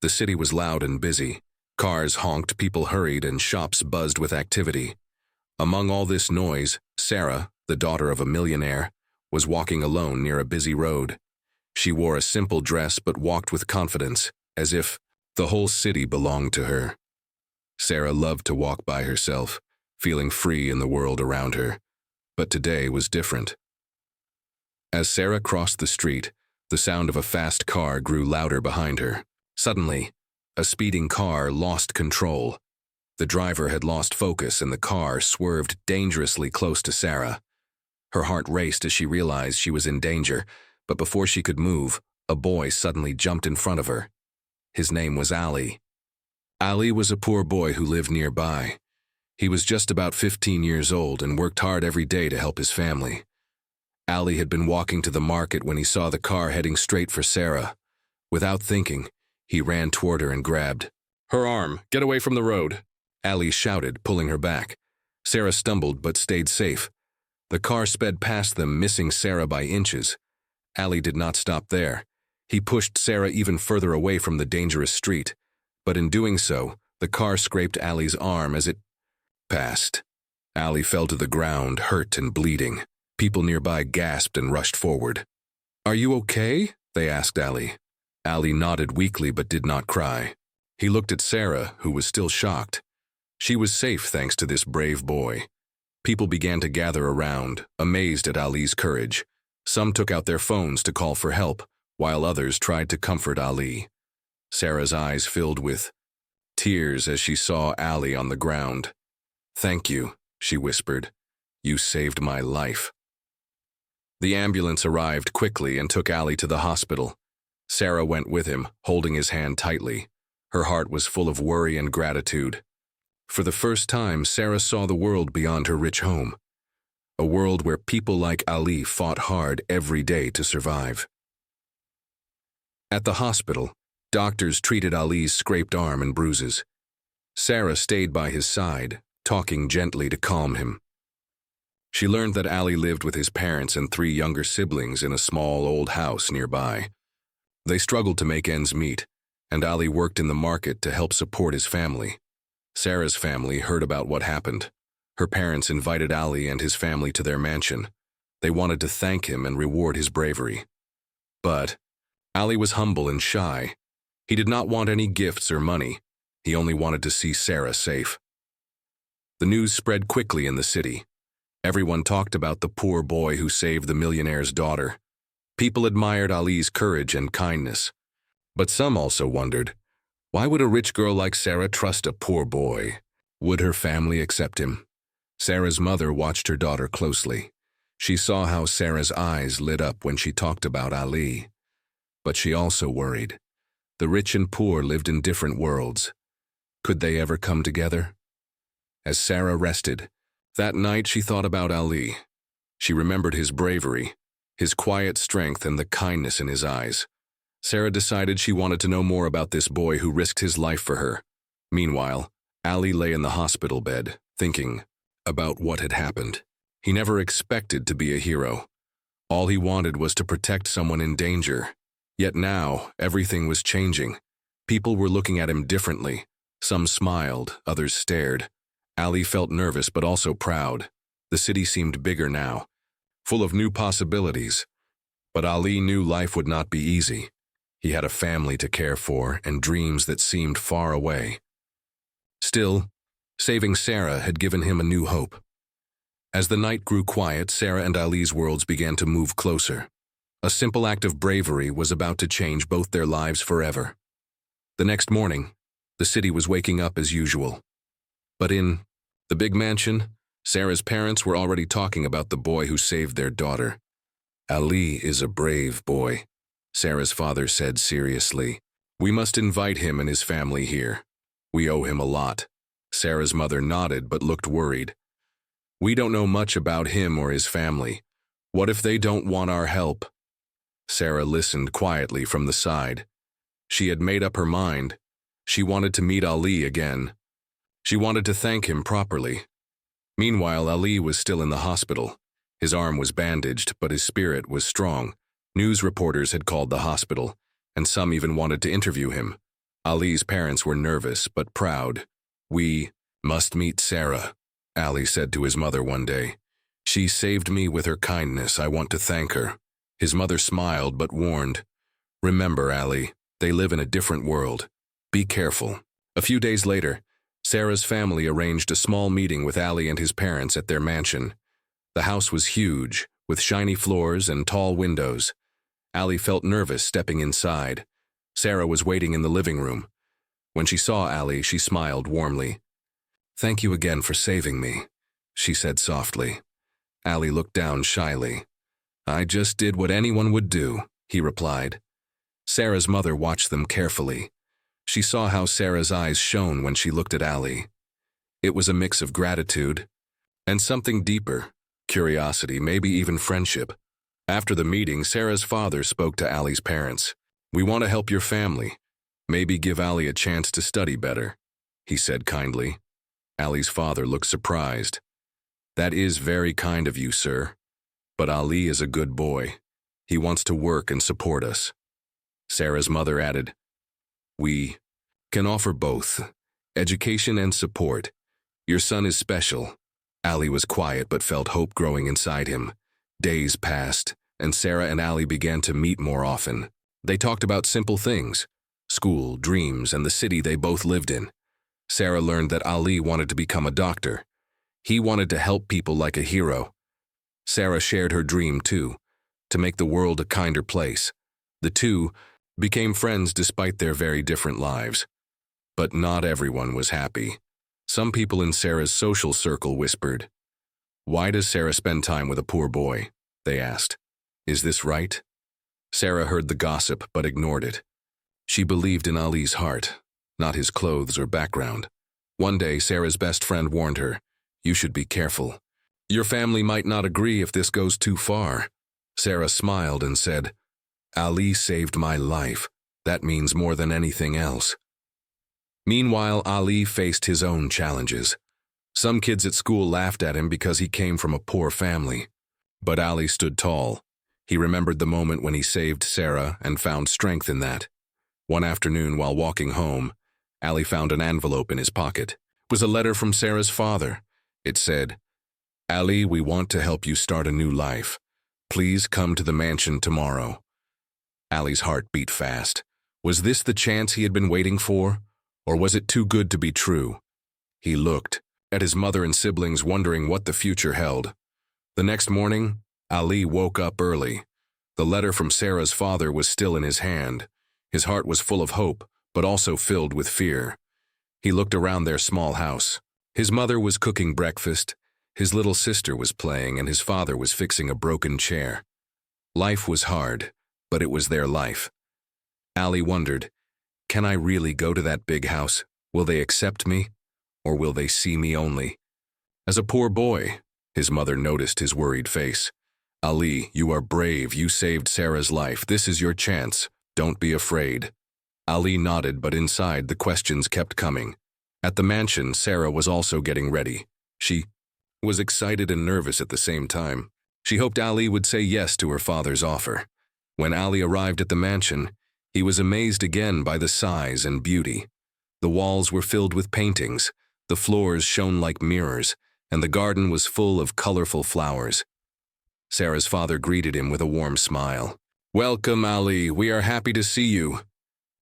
The city was loud and busy. Cars honked, people hurried, and shops buzzed with activity. Among all this noise, Sarah, the daughter of a millionaire, was walking alone near a busy road. She wore a simple dress but walked with confidence, as if the whole city belonged to her. Sarah loved to walk by herself, feeling free in the world around her. But today was different. As Sarah crossed the street, the sound of a fast car grew louder behind her. Suddenly, a speeding car lost control. The driver had lost focus and the car swerved dangerously close to Sarah. Her heart raced as she realized she was in danger, but before she could move, a boy suddenly jumped in front of her. His name was Ali. Ali was a poor boy who lived nearby. He was just about 15 years old and worked hard every day to help his family. Ali had been walking to the market when he saw the car heading straight for Sarah. Without thinking, he ran toward her and grabbed her arm. "Get away from the road," Ali shouted, pulling her back. Sarah stumbled but stayed safe. The car sped past them, missing Sarah by inches. Ali did not stop there. He pushed Sarah even further away from the dangerous street. But in doing so, the car scraped Ali's arm as it passed. Ali fell to the ground, hurt and bleeding. People nearby gasped and rushed forward. "Are you okay?" they asked Ali. Ali nodded weakly but did not cry. He looked at Sarah, who was still shocked. She was safe thanks to this brave boy. People began to gather around, amazed at Ali's courage. Some took out their phones to call for help, while others tried to comfort Ali. Sarah's eyes filled with tears as she saw Ali on the ground. "Thank you," she whispered. "You saved my life." The ambulance arrived quickly and took Ali to the hospital. Sarah went with him, holding his hand tightly. Her heart was full of worry and gratitude. For the first time, Sarah saw the world beyond her rich home. A world where people like Ali fought hard every day to survive. At the hospital, doctors treated Ali's scraped arm and bruises. Sarah stayed by his side, talking gently to calm him. She learned that Ali lived with his parents and 3 younger siblings in a small old house nearby. They struggled to make ends meet, and Ali worked in the market to help support his family. Sarah's family heard about what happened. Her parents invited Ali and his family to their mansion. They wanted to thank him and reward his bravery. But Ali was humble and shy. He did not want any gifts or money. He only wanted to see Sarah safe. The news spread quickly in the city. Everyone talked about the poor boy who saved the millionaire's daughter. People admired Ali's courage and kindness. But some also wondered, why would a rich girl like Sarah trust a poor boy? Would her family accept him? Sarah's mother watched her daughter closely. She saw how Sarah's eyes lit up when she talked about Ali. But she also worried. The rich and poor lived in different worlds. Could they ever come together? As Sarah rested, that night she thought about Ali. She remembered his bravery, his quiet strength, and the kindness in his eyes. Sarah decided she wanted to know more about this boy who risked his life for her. Meanwhile, Ali lay in the hospital bed, thinking about what had happened. He never expected to be a hero. All he wanted was to protect someone in danger. Yet now, everything was changing. People were looking at him differently. Some smiled, others stared. Ali felt nervous but also proud. The city seemed bigger now, full of new possibilities. But Ali knew life would not be easy. He had a family to care for and dreams that seemed far away. Still, saving Sarah had given him a new hope. As the night grew quiet, Sarah and Ali's worlds began to move closer. A simple act of bravery was about to change both their lives forever. The next morning, the city was waking up as usual. But in the big mansion, Sarah's parents were already talking about the boy who saved their daughter. "Ali is a brave boy," Sarah's father said seriously. "We must invite him and his family here. We owe him a lot." Sarah's mother nodded but looked worried. "We don't know much about him or his family. What if they don't want our help?" Sarah listened quietly from the side. She had made up her mind. She wanted to meet Ali again. She wanted to thank him properly. Meanwhile, Ali was still in the hospital. His arm was bandaged, but his spirit was strong. News reporters had called the hospital, and some even wanted to interview him. Ali's parents were nervous but proud. "We must meet Sarah," Ali said to his mother one day. "She saved me with her kindness. I want to thank her." His mother smiled but warned, "Remember, Ali, they live in a different world. Be careful." A few days later, Sarah's family arranged a small meeting with Ali and his parents at their mansion. The house was huge, with shiny floors and tall windows. Ali felt nervous stepping inside. Sarah was waiting in the living room. When she saw Ali, she smiled warmly. "Thank you again for saving me," she said softly. Ali looked down shyly. "I just did what anyone would do," he replied. Sarah's mother watched them carefully. She saw how Sarah's eyes shone when she looked at Ali. It was a mix of gratitude and something deeper, curiosity, maybe even friendship. After the meeting, Sarah's father spoke to Ali's parents. "We want to help your family. Maybe give Ali a chance to study better," he said kindly. Ali's father looked surprised. "That is very kind of you, sir. But Ali is a good boy. He wants to work and support us." Sarah's mother added, "We can offer both, education and support. Your son is special." Ali was quiet but felt hope growing inside him. Days passed, and Sarah and Ali began to meet more often. They talked about simple things, school, dreams, and the city they both lived in. Sarah learned that Ali wanted to become a doctor. He wanted to help people like a hero. Sarah shared her dream too, to make the world a kinder place. The two became friends despite their very different lives. But not everyone was happy. Some people in Sarah's social circle whispered, "Why does Sarah spend time with a poor boy?" they asked. "Is this right?" Sarah heard the gossip but ignored it. She believed in Ali's heart, not his clothes or background. One day, Sarah's best friend warned her, "You should be careful. Your family might not agree if this goes too far." Sarah smiled and said, "Ali saved my life. That means more than anything else." Meanwhile, Ali faced his own challenges. Some kids at school laughed at him because he came from a poor family. But Ali stood tall. He remembered the moment when he saved Sarah and found strength in that. One afternoon, while walking home, Ali found an envelope in his pocket. It was a letter from Sarah's father. It said, "Ali, we want to help you start a new life. Please come to the mansion tomorrow." Ali's heart beat fast. Was this the chance he had been waiting for? Or was it too good to be true? He looked at his mother and siblings, wondering what the future held. The next morning, Ali woke up early. The letter from Sarah's father was still in his hand. His heart was full of hope, but also filled with fear. He looked around their small house. His mother was cooking breakfast, his little sister was playing, and his father was fixing a broken chair. Life was hard, but it was their life. Ali wondered, can I really go to that big house? Will they accept me? Or will they see me only as a poor boy? His mother noticed his worried face. Ali, you are brave. You saved Sarah's life. This is your chance. Don't be afraid. Ali nodded, but inside the questions kept coming. At the mansion, Sarah was also getting ready. She was excited and nervous at the same time. She hoped Ali would say yes to her father's offer. When Ali arrived at the mansion, he was amazed again by the size and beauty. The walls were filled with paintings, the floors shone like mirrors, and the garden was full of colorful flowers. Sarah's father greeted him with a warm smile. "Welcome, Ali. We are happy to see you."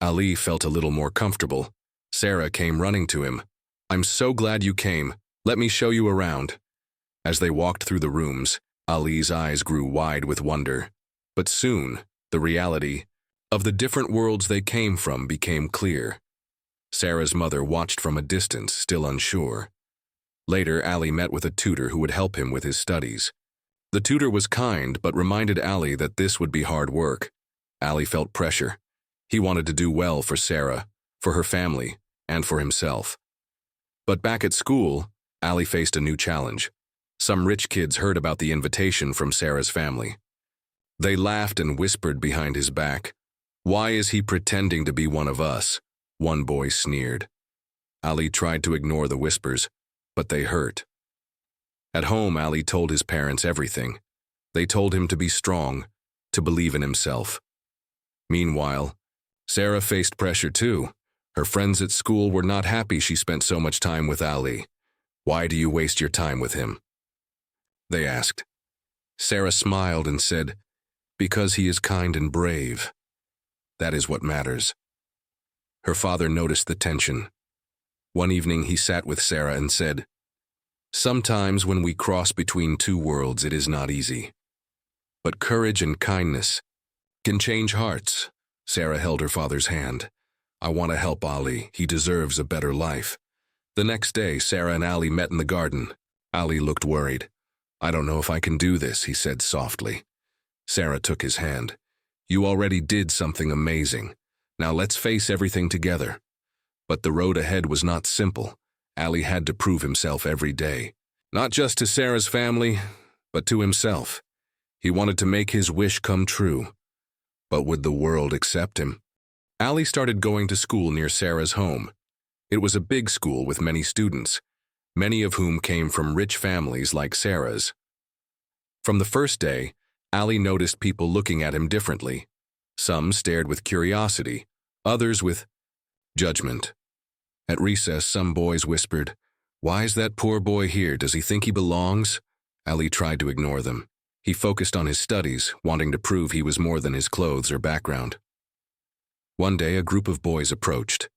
Ali felt a little more comfortable. Sarah came running to him. "I'm so glad you came. Let me show you around." As they walked through the rooms, Ali's eyes grew wide with wonder. But soon, the reality of the different worlds they came from became clear. Sarah's mother watched from a distance, still unsure. Later, Ali met with a tutor who would help him with his studies. The tutor was kind, but reminded Ali that this would be hard work. Ali felt pressure. He wanted to do well for Sarah, for her family, and for himself. But back at school, Ali faced a new challenge. Some rich kids heard about the invitation from Sarah's family. They laughed and whispered behind his back. "Why is he pretending to be one of us?" one boy sneered. Ali tried to ignore the whispers, but they hurt. At home, Ali told his parents everything. They told him to be strong, to believe in himself. Meanwhile, Sarah faced pressure too. Her friends at school were not happy she spent so much time with Ali. "Why do you waste your time with him?" they asked. Sarah smiled and said, "Because he is kind and brave. That is what matters." Her father noticed the tension. One evening he sat with Sarah and said, "Sometimes when we cross between two worlds, it is not easy. But courage and kindness can change hearts." Sarah held her father's hand. "I want to help Ali. He deserves a better life." The next day, Sarah and Ali met in the garden. Ali looked worried. "I don't know if I can do this," he said softly. Sarah took his hand. "You already did something amazing. Now let's face everything together." But the road ahead was not simple. Ali had to prove himself every day. Not just to Sarah's family, but to himself. He wanted to make his wish come true. But would the world accept him? Ali started going to school near Sarah's home. It was a big school with many students, many of whom came from rich families like Sarah's. From the first day, Ali noticed people looking at him differently. Some stared with curiosity, others with judgment. At recess, some boys whispered, "Why is that poor boy here? Does he think he belongs?" Ali tried to ignore them. He focused on his studies, wanting to prove he was more than his clothes or background. One day, a group of boys approached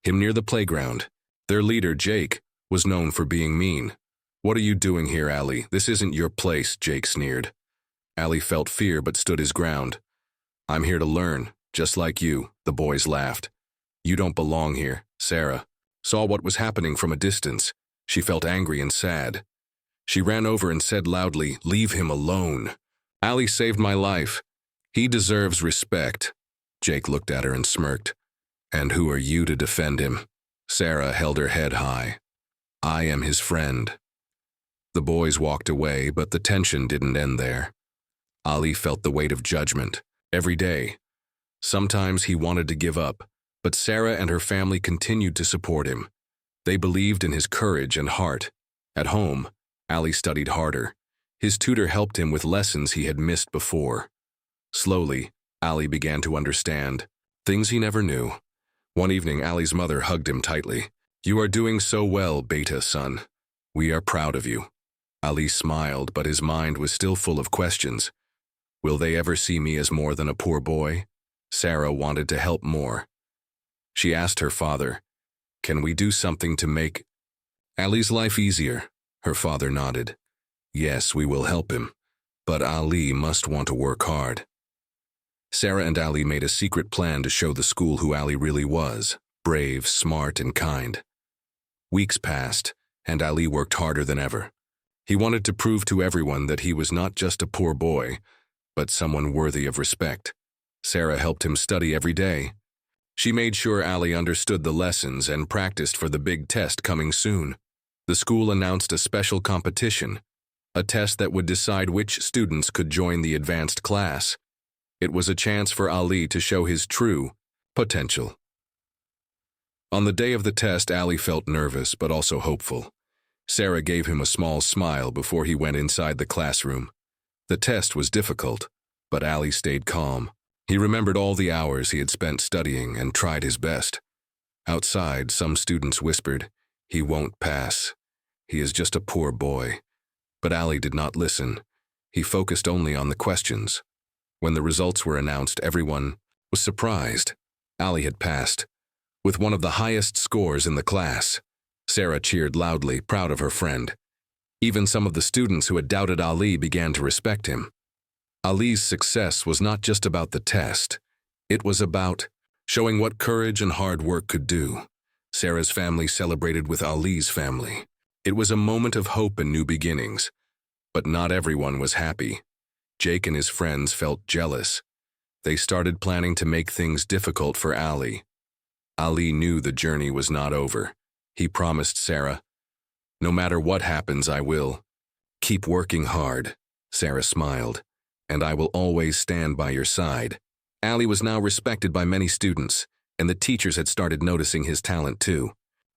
him near the playground. Their leader, Jake, was known for being mean. "What are you doing here, Ali? This isn't your place," Jake sneered. Ali felt fear but stood his ground. "I'm here to learn, just like you," the boys laughed. "You don't belong here." Sarah saw what was happening from a distance. She felt angry and sad. She ran over and said loudly, "Leave him alone. Ali saved my life. He deserves respect." Jake looked at her and smirked. "And who are you to defend him?" Sarah held her head high. "I am his friend." The boys walked away, but the tension didn't end there. Ali felt the weight of judgment every day. Sometimes he wanted to give up, but Sarah and her family continued to support him. They believed in his courage and heart. At home, Ali studied harder. His tutor helped him with lessons he had missed before. Slowly, Ali began to understand things he never knew. One evening, Ali's mother hugged him tightly. "You are doing so well, Beta, son. We are proud of you." Ali smiled, but his mind was still full of questions. Will they ever see me as more than a poor boy? Sarah wanted to help more. She asked her father, "Can we do something to make Ali's life easier?" Her father nodded. "Yes, we will help him, but Ali must want to work hard." Sarah and Ali made a secret plan to show the school who Ali really was, brave, smart, and kind. Weeks passed, and Ali worked harder than ever. He wanted to prove to everyone that he was not just a poor boy, but someone worthy of respect. Sarah helped him study every day. She made sure Ali understood the lessons and practiced for the big test coming soon. The school announced a special competition, a test that would decide which students could join the advanced class. It was a chance for Ali to show his true potential. On the day of the test, Ali felt nervous but also hopeful. Sarah gave him a small smile before he went inside the classroom. The test was difficult, but Ali stayed calm. He remembered all the hours he had spent studying and tried his best. Outside, some students whispered, "He won't pass. He is just a poor boy." But Ali did not listen. He focused only on the questions. When the results were announced, everyone was surprised. Ali had passed, with one of the highest scores in the class. Sarah cheered loudly, proud of her friend. Even some of the students who had doubted Ali began to respect him. Ali's success was not just about the test. It was about showing what courage and hard work could do. Sarah's family celebrated with Ali's family. It was a moment of hope and new beginnings. But not everyone was happy. Jake and his friends felt jealous. They started planning to make things difficult for Ali. Ali knew the journey was not over. He promised Sarah, "No matter what happens, I will keep working hard." Sarah smiled, "And I will always stand by your side." Ali was now respected by many students, and the teachers had started noticing his talent too.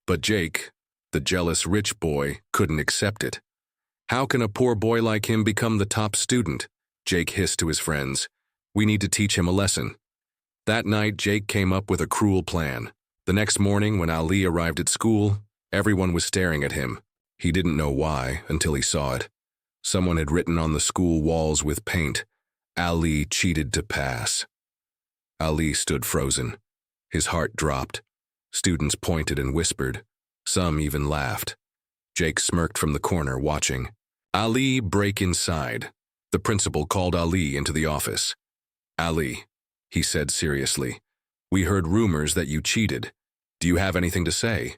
But Jake, the jealous rich boy, couldn't accept it. "How can a poor boy like him become the top student?" Jake hissed to his friends. "We need to teach him a lesson." That night, Jake came up with a cruel plan. The next morning, when Ali arrived at school, everyone was staring at him. He didn't know why until he saw it. Someone had written on the school walls with paint, "Ali cheated to pass." Ali stood frozen. His heart dropped. Students pointed and whispered. Some even laughed. Jake smirked from the corner, watching. "Ali, break inside." The principal called Ali into the office. "Ali," he said seriously, "we heard rumors that you cheated. Do you have anything to say?"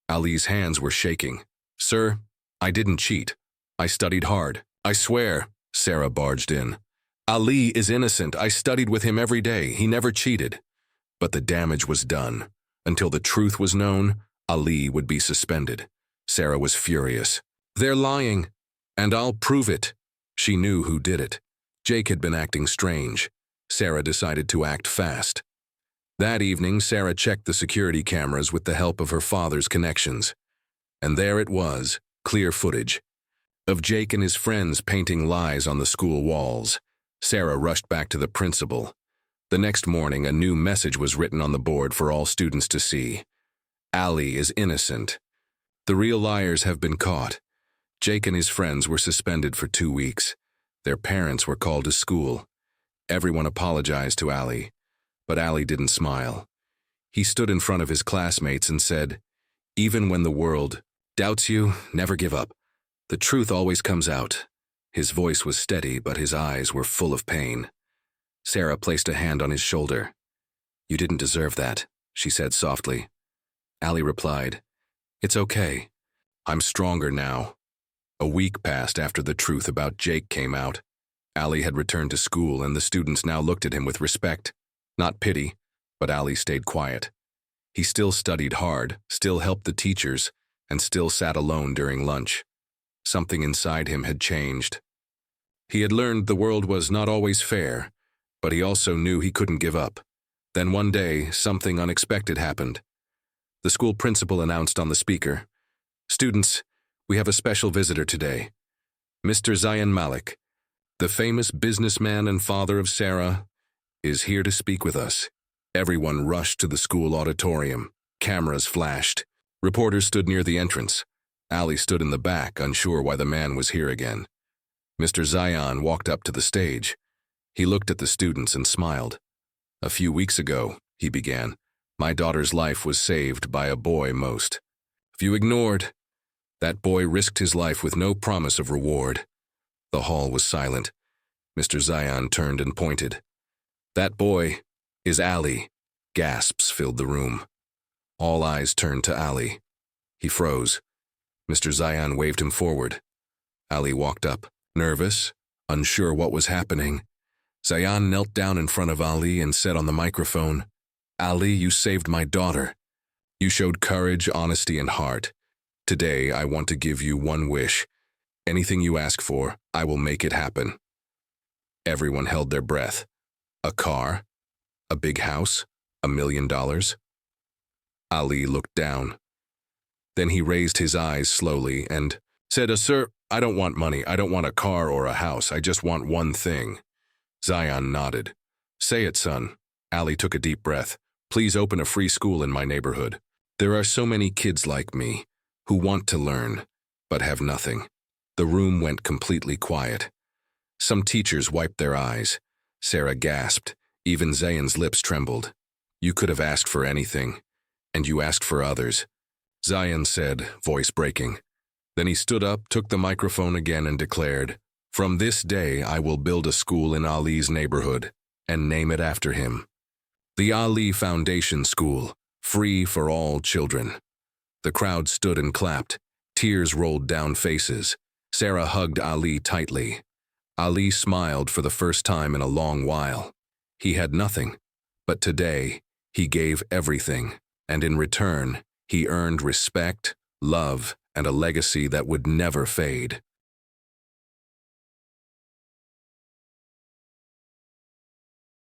Ali's hands were shaking. "Sir, I didn't cheat. I studied hard. I swear," Sarah barged in. "Ali is innocent. I studied with him every day. He never cheated." But the damage was done. Until the truth was known, Ali would be suspended. Sarah was furious. "They're lying, and I'll prove it." She knew who did it. Jake had been acting strange. Sarah decided to act fast. That evening, Sarah checked the security cameras with the help of her father's connections. And there it was, clear footage of Jake and his friends painting lies on the school walls. Sarah rushed back to the principal. The next morning, a new message was written on the board for all students to see. "Ali is innocent. The real liars have been caught." Jake and his friends were suspended for 2 weeks. Their parents were called to school. Everyone apologized to Ali, but Ali didn't smile. He stood in front of his classmates and said, "Even when the world doubts you, never give up. The truth always comes out." His voice was steady, but his eyes were full of pain. Sarah placed a hand on his shoulder. "You didn't deserve that," she said softly. Ali replied, "It's okay. I'm stronger now." A week passed after the truth about Jake came out. Ali had returned to school, and the students now looked at him with respect. Not pity, but Ali stayed quiet. He still studied hard, still helped the teachers, and still sat alone during lunch. Something inside him had changed. He had learned the world was not always fair, but he also knew he couldn't give up. Then one day, something unexpected happened. The school principal announced on the speaker, "Students, we have a special visitor today. Mr. Zayan Malik, the famous businessman and father of Sarah, is here to speak with us." Everyone rushed to the school auditorium. Cameras flashed. Reporters stood near the entrance. Ali stood in the back, unsure why the man was here again. Mr. Zayan walked up to the stage. He looked at the students and smiled. "A few weeks ago," he began, "my daughter's life was saved by a boy most. If you ignored, that boy risked his life with no promise of reward." The hall was silent. Mr. Zayan turned and pointed. "That boy is Ali." Gasps filled the room. All eyes turned to Ali. He froze. Mr. Zayan waved him forward. Ali walked up, nervous, unsure what was happening. Zayan knelt down in front of Ali and said on the microphone, "Ali, you saved my daughter. You showed courage, honesty, and heart. Today, I want to give you one wish. Anything you ask for, I will make it happen." Everyone held their breath. A car? A big house? $1 million? Ali looked down. Then he raised his eyes slowly and said, "Sir, I don't want money. I don't want a car or a house. I just want one thing." Zayan nodded. "Say it, son." Ali took a deep breath. "Please open a free school in my neighborhood. There are so many kids like me who want to learn, but have nothing." The room went completely quiet. Some teachers wiped their eyes. Sarah gasped. Even Zayan's lips trembled. "You could have asked for anything, and you asked for others," Zayan said, voice breaking. Then he stood up, took the microphone again, and declared, "From this day I will build a school in Ali's neighborhood and name it after him. The Ali Foundation School, free for all children." The crowd stood and clapped. Tears rolled down faces. Sarah hugged Ali tightly. Ali smiled for the first time in a long while. He had nothing, but today he gave everything, and in return, he earned respect, love, and a legacy that would never fade.